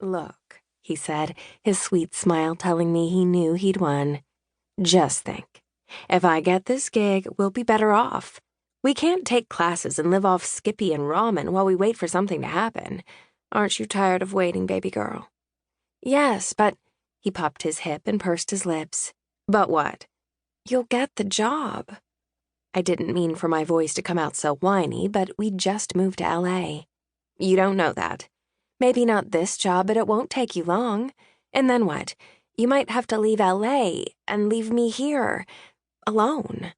Look, he said, his sweet smile telling me he knew he'd won. Just think. If I get this gig, we'll be better off. We can't take classes and live off Skippy and ramen while we wait for something to happen. Aren't you tired of waiting, baby girl? Yes, but... He popped his hip and pursed his lips. But what? You'll get the job. I didn't mean for my voice to come out so whiny, but we'd just moved to LA. You don't know that. Maybe not this job, but it won't take you long. And then what? You might have to leave LA and leave me here, alone.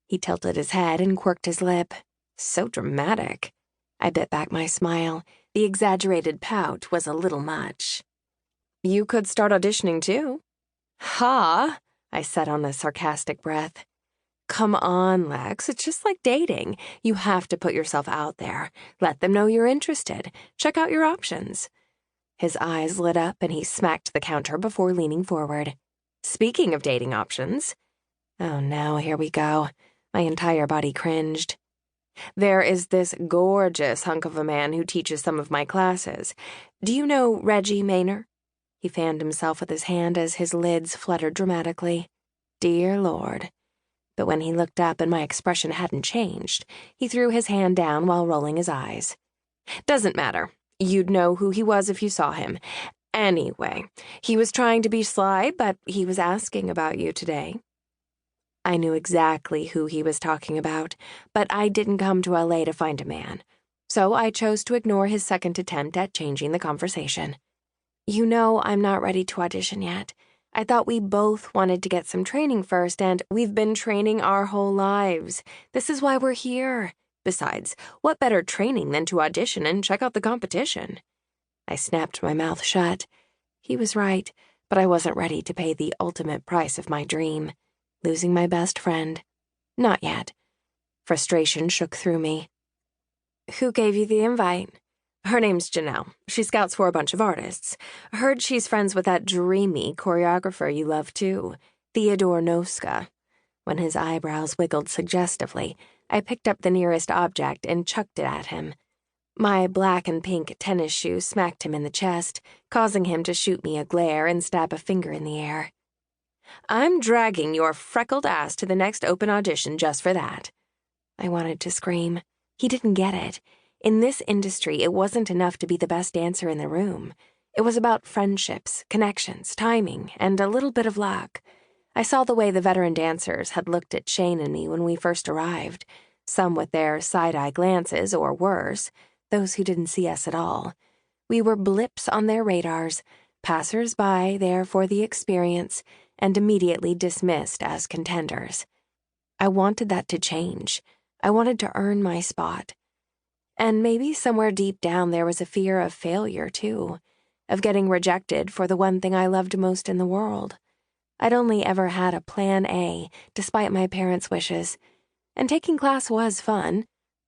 He tilted his head and quirked his lip. So dramatic. I bit back my smile. The exaggerated pout was a little much. You could start auditioning, too. Ha, I said on a sarcastic breath. Come on, Lex, it's just like dating. You have to put yourself out there. Let them know you're interested. Check out your options. His eyes lit up and he smacked the counter before leaning forward. Speaking of dating options... Oh no, here we go. My entire body cringed. There is this gorgeous hunk of a man who teaches some of my classes. Do you know Reggie Maynor? He fanned himself with his hand as his lids fluttered dramatically. Dear Lord. But when he looked up and my expression hadn't changed, he threw his hand down while rolling his eyes. Doesn't matter. You'd know who he was if you saw him. Anyway, he was trying to be sly, but he was asking about you today. I knew exactly who he was talking about, but I didn't come to LA to find a man. So I chose to ignore his second attempt at changing the conversation. You know I'm not ready to audition yet. I thought we both wanted to get some training first, and we've been training our whole lives. This is why we're here. Besides, what better training than to audition and check out the competition? I snapped my mouth shut. He was right, but I wasn't ready to pay the ultimate price of my dream, losing my best friend. Not yet. Frustration shook through me. Who gave you the invite? Her name's Janelle. She scouts for a bunch of artists. Heard she's friends with that dreamy choreographer you love too, Theodore Noska. When his eyebrows wiggled suggestively, I picked up the nearest object and chucked it at him. My black and pink tennis shoe smacked him in the chest, causing him to shoot me a glare and stab a finger in the air. I'm dragging your freckled ass to the next open audition just for that. I wanted to scream. He didn't get it. In this industry, it wasn't enough to be the best dancer in the room. It was about friendships, connections, timing, and a little bit of luck. I saw the way the veteran dancers had looked at Shane and me when we first arrived, some with their side-eye glances, or worse, those who didn't see us at all. We were blips on their radars, passers-by there for the experience, and immediately dismissed as contenders. I wanted that to change. I wanted to earn my spot. And maybe somewhere deep down there was a fear of failure, too, of getting rejected for the one thing I loved most in the world. I'd only ever had a plan A, despite my parents' wishes. And taking class was fun.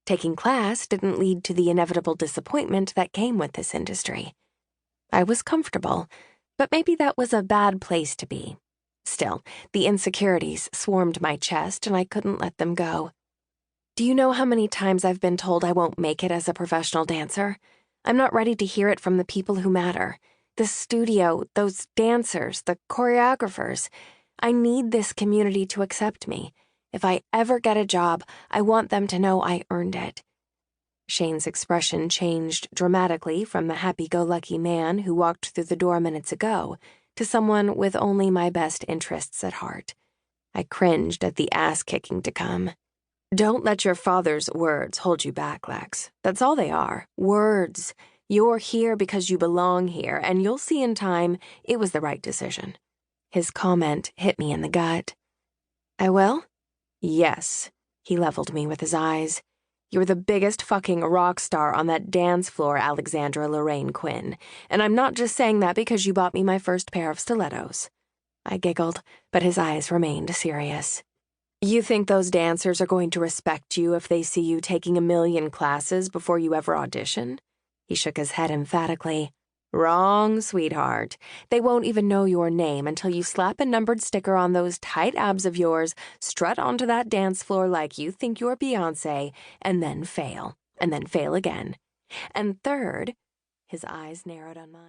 Taking class didn't lead to the inevitable disappointment that came with this industry. I was comfortable, but maybe that was a bad place to be. Still, the insecurities swarmed my chest and I couldn't let them go. Do you know how many times I've been told I won't make it as a professional dancer? I'm not ready to hear it from the people who matter. The studio, those dancers, the choreographers. I need this community to accept me. If I ever get a job, I want them to know I earned it. Shane's expression changed dramatically from the happy-go-lucky man who walked through the door minutes ago to someone with only my best interests at heart. I cringed at the ass-kicking to come. Don't let your father's words hold you back, Lex. That's all they are. Words. You're here because you belong here, and you'll see in time it was the right decision. His comment hit me in the gut. I will? Yes. He leveled me with his eyes. You're the biggest fucking rock star on that dance floor, Alexandra Lex Quinn, and I'm not just saying that because you bought me my first pair of stilettos. I giggled, but his eyes remained serious. You think those dancers are going to respect you if they see you taking 1,000,000 classes before you ever audition? He shook his head emphatically. Wrong, sweetheart. They won't even know your name until you slap a numbered sticker on those tight abs of yours, strut onto that dance floor like you think you're Beyoncé, and then fail again. And third, his eyes narrowed on mine.